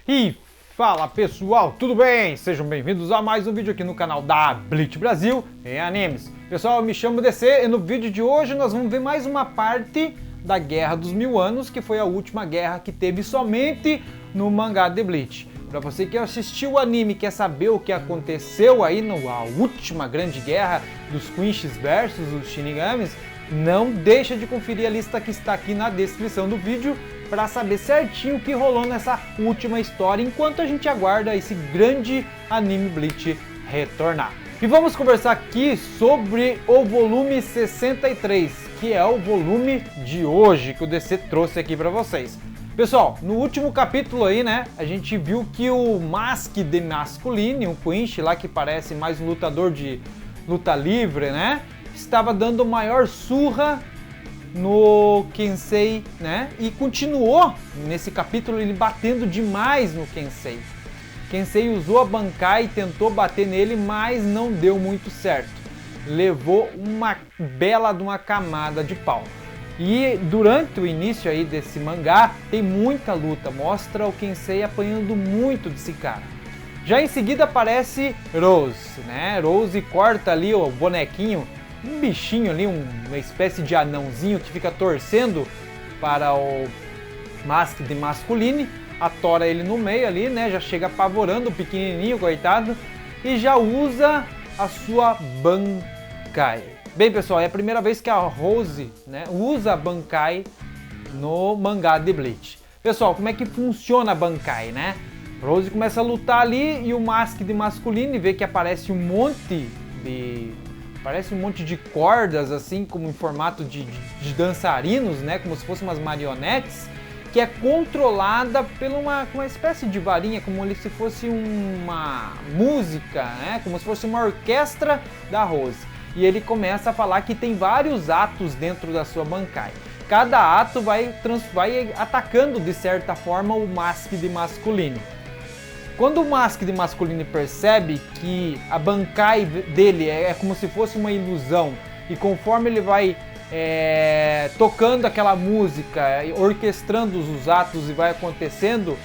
E fala pessoal, tudo bem? Sejam bem-vindos a mais um vídeo aqui no canal da Bleach Brasil em Animes. Pessoal, eu me chamo DC e no vídeo de hoje nós vamos ver mais uma parte da Guerra dos Mil Anos, que foi a última guerra que teve somente no mangá de Bleach. Para você que assistiu o anime e quer saber o que aconteceu aí na última grande guerra dos Quinches versus os Shinigamis, não deixa de conferir a lista que está aqui na descrição do vídeo para saber certinho o que rolou nessa última história, enquanto a gente aguarda esse grande anime Bleach retornar. E vamos conversar aqui sobre o volume 63, que é o volume de hoje que o DC trouxe aqui para vocês. Pessoal, no último capítulo aí, né, a gente viu que o Mask de Masculine, um Quinch lá que parece mais um lutador de luta livre, né, estava dando maior surra no Kensei, né, e continuou nesse capítulo ele batendo demais no Kensei. Kensei usou a Bankai e tentou bater nele, mas não deu muito certo. Levou uma bela de uma camada de pau. E durante o início aí desse mangá tem muita luta, mostra o Kensei apanhando muito desse cara. Já em seguida aparece Rose, né? Rose corta ali o bonequinho, um bichinho ali, uma espécie de anãozinho que fica torcendo para o Mask de Masculine, atora ele no meio ali, né? Já chega apavorando o pequenininho, coitado, e já usa a sua Bankai. Bem, pessoal, é a primeira vez que a Rose, né, usa a Bankai no mangá de Bleach. Pessoal, como é que funciona a Bankai, né? Rose começa a lutar ali e o Mask de Masculine vê que aparece um monte de cordas, assim, como em formato de dançarinos, né? Como se fossem umas marionetes, que é controlada por uma espécie de varinha, como se fosse uma música, né? Como se fosse uma orquestra da Rose. E ele começa a falar que tem vários atos dentro da sua Bankai. Cada ato vai atacando de certa forma o Mask de Masculine. Quando o Mask de Masculine percebe que a Bankai dele é como se fosse uma ilusão, e conforme ele vai tocando aquela música, orquestrando os atos e vai acontecendo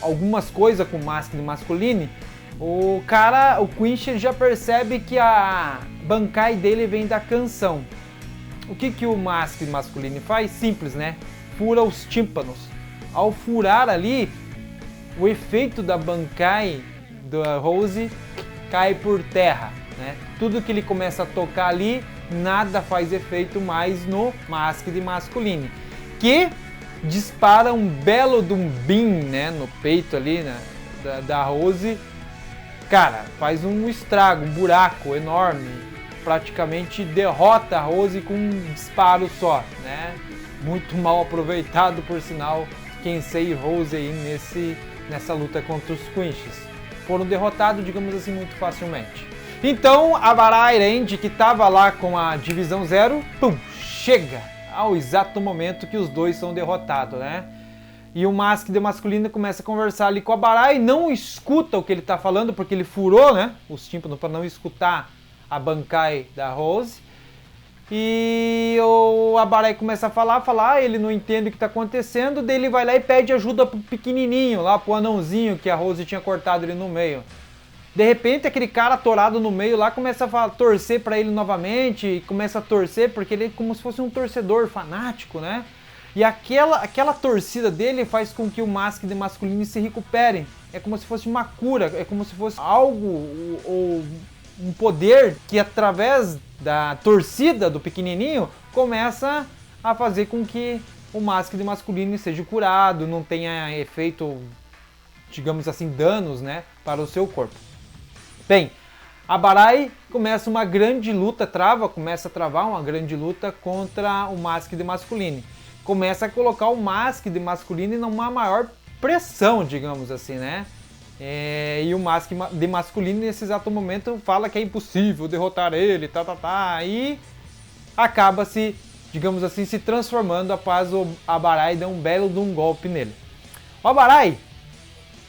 algumas coisas com o Mask de Masculine, o Quinch já percebe que a Bankai dele vem da canção. O que o Mask de Masculine faz? Simples, né? Fura os tímpanos. Ao furar ali, o efeito da Bankai da Rose cai por terra, né? Tudo que ele começa a tocar ali, nada faz efeito mais no Mask de Masculine, que dispara um belo de um beam, né, no peito ali, né, da Rose. Cara, faz um estrago, um buraco enorme, praticamente derrota a Rose com um disparo só, né? Muito mal aproveitado, por sinal, Kensei e Rose aí nessa luta contra os Quinches. Foram derrotados, digamos assim, muito facilmente. Então, a Barai Range, que estava lá com a Divisão Zero, chega ao exato momento que os dois são derrotados, né? E o Mask de Masculino começa a conversar ali com a Barai, não escuta o que ele está falando, porque ele furou, né, os tímpanos para não escutar a Bankai da Rose. E a Barai começa a falar, ele não entende o que está acontecendo, daí ele vai lá e pede ajuda pro pequenininho, lá pro anãozinho que a Rose tinha cortado ele no meio. De repente aquele cara atorado no meio lá começa a torcer para ele novamente, e começa a torcer porque ele é como se fosse um torcedor fanático, né? E aquela torcida dele faz com que o Mask de Masculine se recupere. É como se fosse uma cura, é como se fosse algo, ou um poder que através da torcida do pequenininho começa a fazer com que o Mask de Masculine seja curado, não tenha efeito, digamos assim, danos, né, para o seu corpo. Bem, a Barai começa uma grande luta, começa a travar uma grande luta contra o Mask de Masculine. Começa a colocar o Mask de Masculine numa maior pressão, digamos assim, né? E o Mask de Masculine nesse exato momento fala que é impossível derrotar ele, e acaba se, digamos assim, se transformando após a Barai dar um belo de um golpe nele. O Barai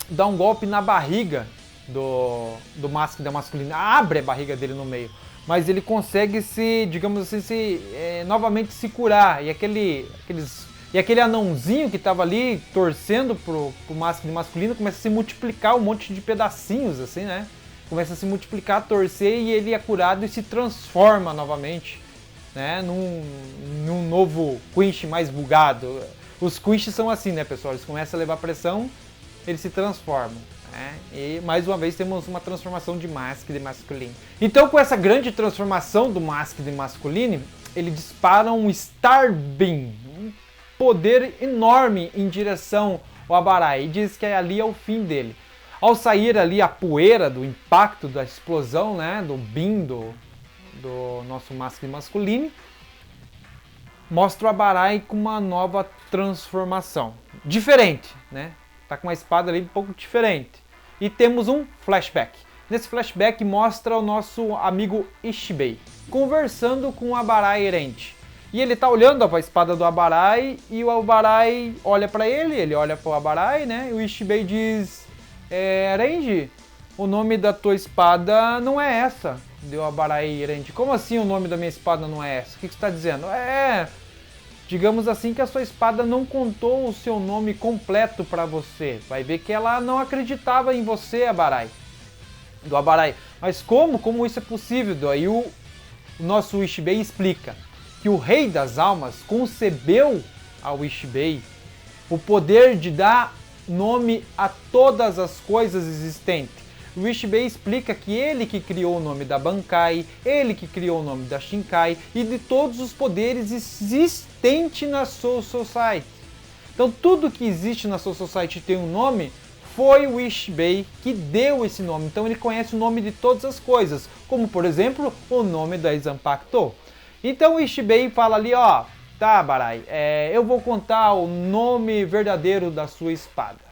dá um golpe na barriga do Mask da Masculina, abre a barriga dele no meio, mas ele consegue se, digamos assim, novamente se curar, e aqueles E aquele anãozinho que estava ali torcendo pro Masked masculino começa a se multiplicar um monte de pedacinhos, assim, né? Começa a se multiplicar, torcer, e ele é curado e se transforma novamente, né? Num novo Quinch mais bugado. Os Quinch são assim, né, pessoal? Eles começam a levar pressão, eles se transformam. E mais uma vez temos uma transformação de Masked masculino. Então, com essa grande transformação do Masked masculino, ele dispara um Star Beam, um poder enorme em direção ao Abarai, e diz que ali é o fim dele. Ao sair ali a poeira do impacto da explosão, né, do Beam do nosso Masked masculino, mostra o Abarai com uma nova transformação, diferente, né? Tá com uma espada ali um pouco diferente. E temos um flashback. Nesse flashback mostra o nosso amigo Ishbei conversando com o Abarai errante. E ele tá olhando para a espada do Abarai e o Abarai olha para ele olha para o Abarai, né? E o Ishbei diz: Renji, o nome da tua espada não é essa. Deu o Abarai errante. Como assim o nome da minha espada não é essa? O que você está dizendo? Digamos assim que a sua espada não contou o seu nome completo para você. Vai ver que ela não acreditava em você, Abarai. Do Abarai. Mas como isso é possível? Daí o nosso Ishbei explica que o Rei das Almas concebeu ao Ishbei o poder de dar nome a todas as coisas existentes. O Ishbei explica que ele que criou o nome da Bankai, ele que criou o nome da Shinkai e de todos os poderes existentes na Soul Society. Então tudo que existe na Soul Society tem um nome, foi o Ishbei que deu esse nome. Então ele conhece o nome de todas as coisas, como por exemplo o nome da Zanpakuto. Então o Ishbei fala ali, tá, Abarai, eu vou contar o nome verdadeiro da sua espada,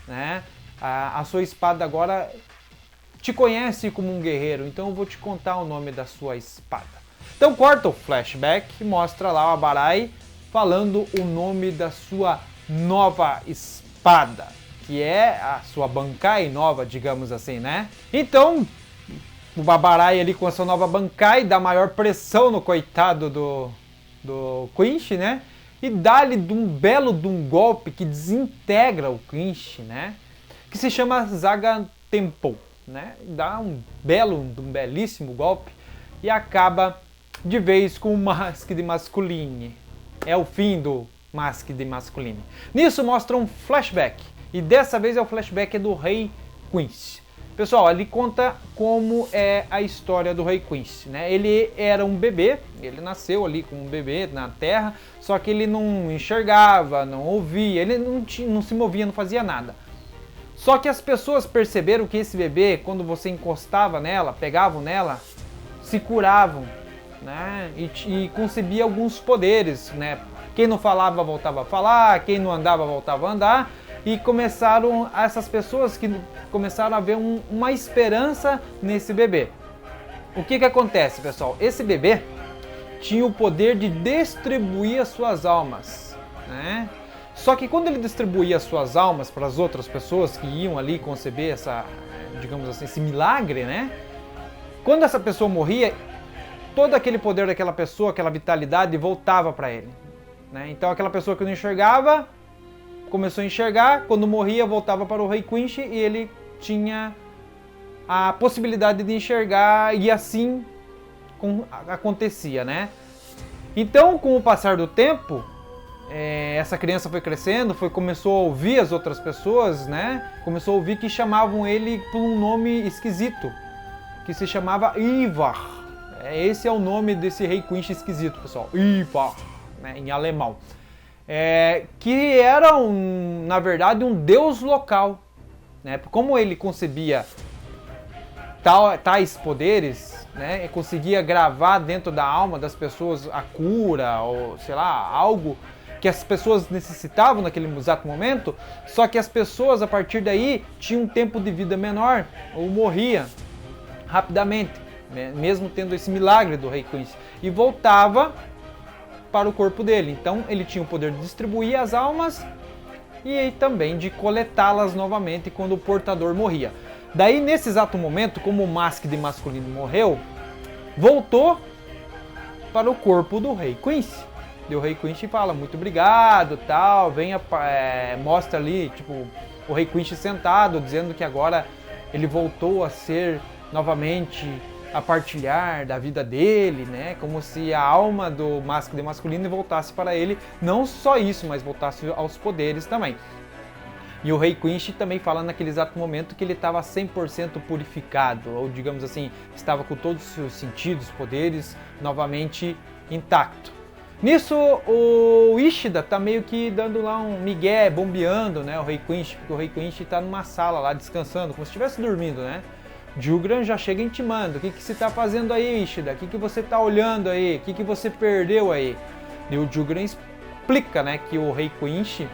né? A sua espada agora te conhece como um guerreiro, então eu vou te contar o nome da sua espada. Então corta o flashback e mostra lá o Abarai falando o nome da sua nova espada, que é a sua Bankai nova, digamos assim, né? Então o Abarai ali com a sua nova Bankai dá maior pressão no coitado do Quinch, né? E dá-lhe um belo golpe que desintegra o Quinch, né? Que se chama Zaga Tempo. Né? Dá um belíssimo golpe e acaba de vez com o Masked masculino. É o fim do Masked masculino. Nisso mostra um flashback, e dessa vez é o flashback do Rei Quinch. Pessoal, ele conta como é a história do Rei Quinch, né? Ele era um bebê, ele nasceu ali como um bebê na Terra, só que ele não enxergava, não ouvia, ele não se movia, não fazia nada. Só que as pessoas perceberam que esse bebê, quando você encostava nela, pegavam nela, se curavam, né? E concebia alguns poderes, né? Quem não falava voltava a falar, quem não andava voltava a andar, e essas pessoas que começaram a ver uma esperança nesse bebê. O que acontece, pessoal? Esse bebê tinha o poder de distribuir as suas almas, né? Só que quando ele distribuía as suas almas para as outras pessoas que iam ali conceber digamos assim, esse milagre, né? Quando essa pessoa morria, todo aquele poder daquela pessoa, aquela vitalidade voltava para ele, né? Então aquela pessoa que não enxergava, começou a enxergar, quando morria voltava para o Rei Quinch e ele tinha a possibilidade de enxergar, e assim acontecia, né? Então, com o passar do tempo, essa criança foi crescendo, começou a ouvir as outras pessoas, né? Começou a ouvir que chamavam ele por um nome esquisito, que se chamava Ivar. Esse é o nome desse Rei Quinch esquisito, pessoal. Ivar, né? Em alemão. Que era, na verdade, um deus local, né? Como ele concebia tais poderes, né? E conseguia gravar dentro da alma das pessoas a cura, ou sei lá, algo que as pessoas necessitavam naquele exato momento, só que as pessoas a partir daí tinham um tempo de vida menor ou morria rapidamente, né? Mesmo tendo esse milagre do Rei Quinch, e voltava para o corpo dele. Então ele tinha o poder de distribuir as almas e também de coletá-las novamente quando o portador morria. Daí nesse exato momento, como o Masked masculino morreu, voltou para o corpo do Rei Quinch. E o Rei Quinch fala, muito obrigado, tal, mostra ali, tipo, o Rei Quinch sentado, dizendo que agora ele voltou a ser novamente a partilhar da vida dele, né? Como se a alma do masculino voltasse para ele, não só isso, mas voltasse aos poderes também. E o Rei Quinch também fala naquele exato momento que ele estava 100% purificado, ou digamos assim, estava com todos os seus sentidos, poderes novamente intacto. Nisso, o Ishida tá meio que dando lá um migué, bombeando, né, o Rei Quinch, porque o Rei Quinch tá numa sala lá descansando, como se estivesse dormindo, né? Julgran já chega intimando, o que você tá fazendo aí, Ishida? O que você tá olhando aí? O que você perdeu aí? E o Julgran explica, né, que o Rei Quinch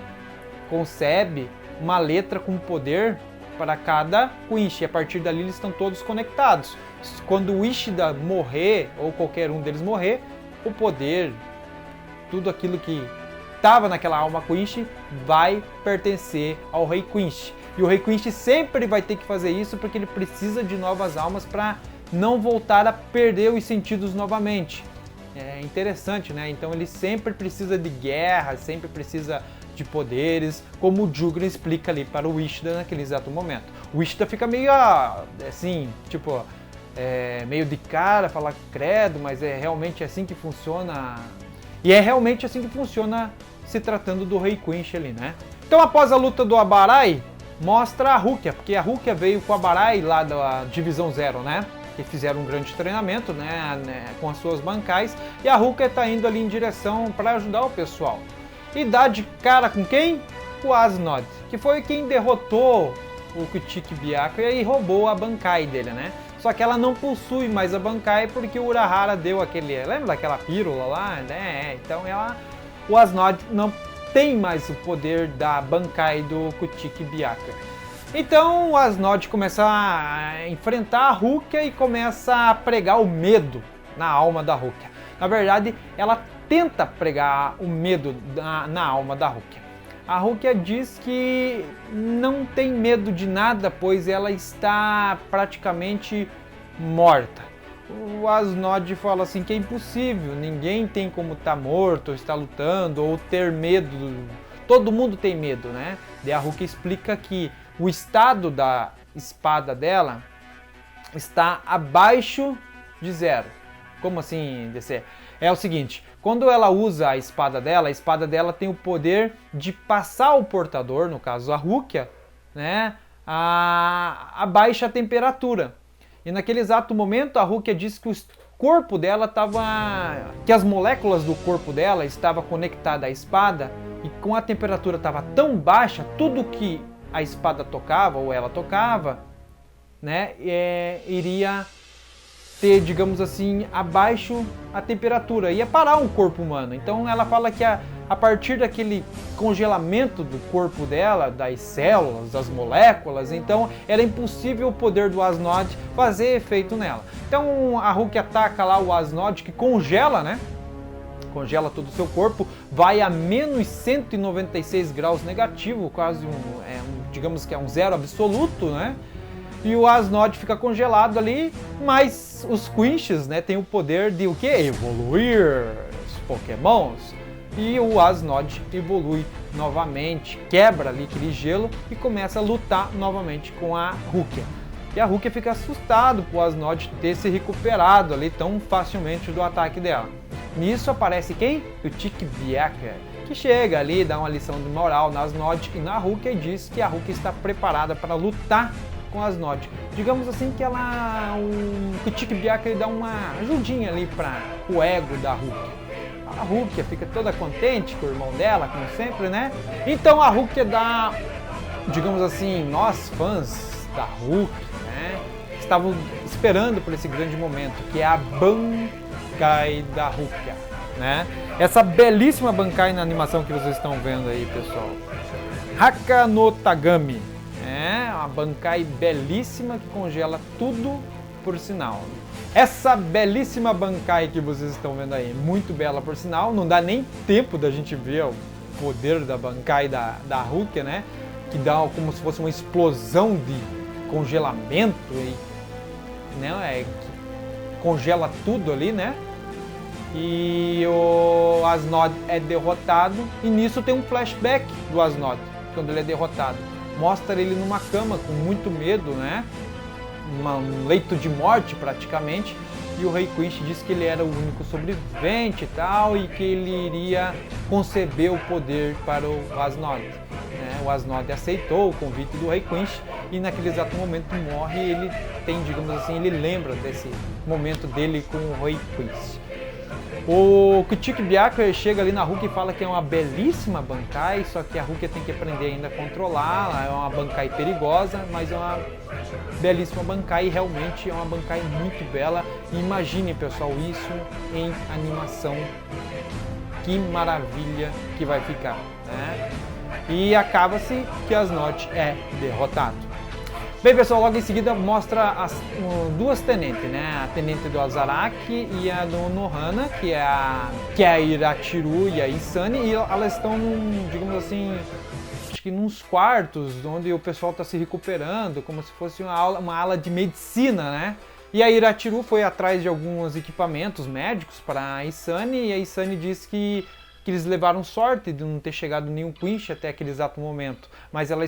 concebe uma letra com poder para cada Quinch, e a partir dali eles estão todos conectados. Quando o Ishida morrer, ou qualquer um deles morrer, o poder, tudo aquilo que estava naquela alma Quinch vai pertencer ao Rei Quinch. E o Rei Quinch sempre vai ter que fazer isso porque ele precisa de novas almas para não voltar a perder os sentidos novamente. É interessante, né? Então ele sempre precisa de guerra, sempre precisa de poderes, como o Julgran explica ali para o Ishida naquele exato momento. O Ishida fica meio assim, tipo, meio de cara, falar credo, mas é realmente assim que funciona. E é realmente assim que funciona se tratando do Rei Quinch ali, né? Então após a luta do Abarai, mostra a Rukia, porque a Rukia veio com o Abarai lá da Divisão Zero, né? Que fizeram um grande treinamento, né, com as suas bancais, e a Rukia está indo ali em direção para ajudar o pessoal. E dá de cara com quem? O Asnod, que foi quem derrotou o Kuchiki Byakuya e roubou a Bankai dele, né? Só que ela não possui mais a Bankai porque o Urahara deu aquele... Lembra daquela pílula lá? Então o Asnod não tem mais o poder da Bankai do Kuchiki Byakuya. Então o Asnod começa a enfrentar a Rukia e começa a pregar o medo na alma da Rukia. Na verdade, ela tenta pregar o medo na alma da Rukia. A Rukia diz que não tem medo de nada, pois ela está praticamente morta. O Asnod fala assim que é impossível, ninguém tem como estar morto, ou estar lutando, ou ter medo. Todo mundo tem medo, né? Daí a Rukia explica que o estado da espada dela está abaixo de zero. Como assim, DC? É o seguinte, quando ela usa a espada dela tem o poder de passar o portador, no caso a Rukia, né, a baixa temperatura. E naquele exato momento a Rukia disse que o corpo dela que as moléculas do corpo dela estavam conectadas à espada e com a temperatura estava tão baixa, tudo que a espada tocava ou ela tocava, né, iria ter, digamos assim, abaixo a temperatura, ia parar um corpo humano. Então ela fala que a partir daquele congelamento do corpo dela, das células, das moléculas, então era impossível o poder do Asnod fazer efeito nela. Então a Rukia ataca lá o Asnod, que congela, né? Congela todo o seu corpo, vai a menos 196 graus negativo, quase digamos que é um zero absoluto, né? E o Asnod fica congelado ali, mas os Quinches, né, tem o poder de o quê? Evoluir os Pokémons. E o Asnod evolui novamente, quebra ali aquele gelo e começa a lutar novamente com a Rukia. E a Rukia fica assustada por o Asnod ter se recuperado ali tão facilmente do ataque dela. Nisso aparece quem? O Kuchiki Byakuya, que chega ali, dá uma lição de moral na Asnod e na Rukia e diz que a Rukia está preparada para lutar com as Asnod. Digamos assim que o Kuchiki Byakuya dá uma ajudinha ali para o ego da Rukia. A Rukia fica toda contente com o irmão dela, como sempre, né? Então a Rukia dá, digamos assim, nós fãs da Rukia, né, estavam esperando por esse grande momento, que é a Bankai da Rukia, né? Essa belíssima Bankai na animação que vocês estão vendo aí, pessoal. Haka no Tagami. Uma Bankai belíssima que congela tudo, por sinal. Essa belíssima Bankai que vocês estão vendo aí, muito bela por sinal, não dá nem tempo da gente ver o poder da Bankai da Rukia, né? Que dá como se fosse uma explosão de congelamento, né? Que congela tudo ali, né? e o Asnod é derrotado, e nisso tem um flashback do Asnod, quando ele é derrotado. Mostra ele numa cama com muito medo, né? Um leito de morte praticamente, e o Rei Quinch disse que ele era o único sobrevivente e tal, e que ele iria conceber o poder para o Asnod. O Asnod aceitou o convite do Rei Quinch e naquele exato momento morre, e ele tem, digamos assim, ele lembra desse momento dele com o Rei Quinch. O Kuchik Byakuya chega ali na Rukia e fala que é uma belíssima Bankai, só que a Rukia tem que aprender ainda a controlar, é uma Bankai perigosa, mas é uma belíssima Bankai, e realmente é uma Bankai muito bela. E imagine, pessoal, isso em animação, que maravilha que vai ficar, né? E acaba-se que Asnod é derrotado. Bem, pessoal, logo em seguida mostra as duas tenentes, né? A tenente do Azaraki e a do Nohana, que é a Irachiru e a Isane, e elas estão, digamos assim, acho que nos quartos onde o pessoal está se recuperando, como se fosse uma ala de medicina, né? E a Irachiru foi atrás de alguns equipamentos médicos para a Isane, e a Isane disse que eles levaram sorte de não ter chegado nenhum Quinch até aquele exato momento, mas ela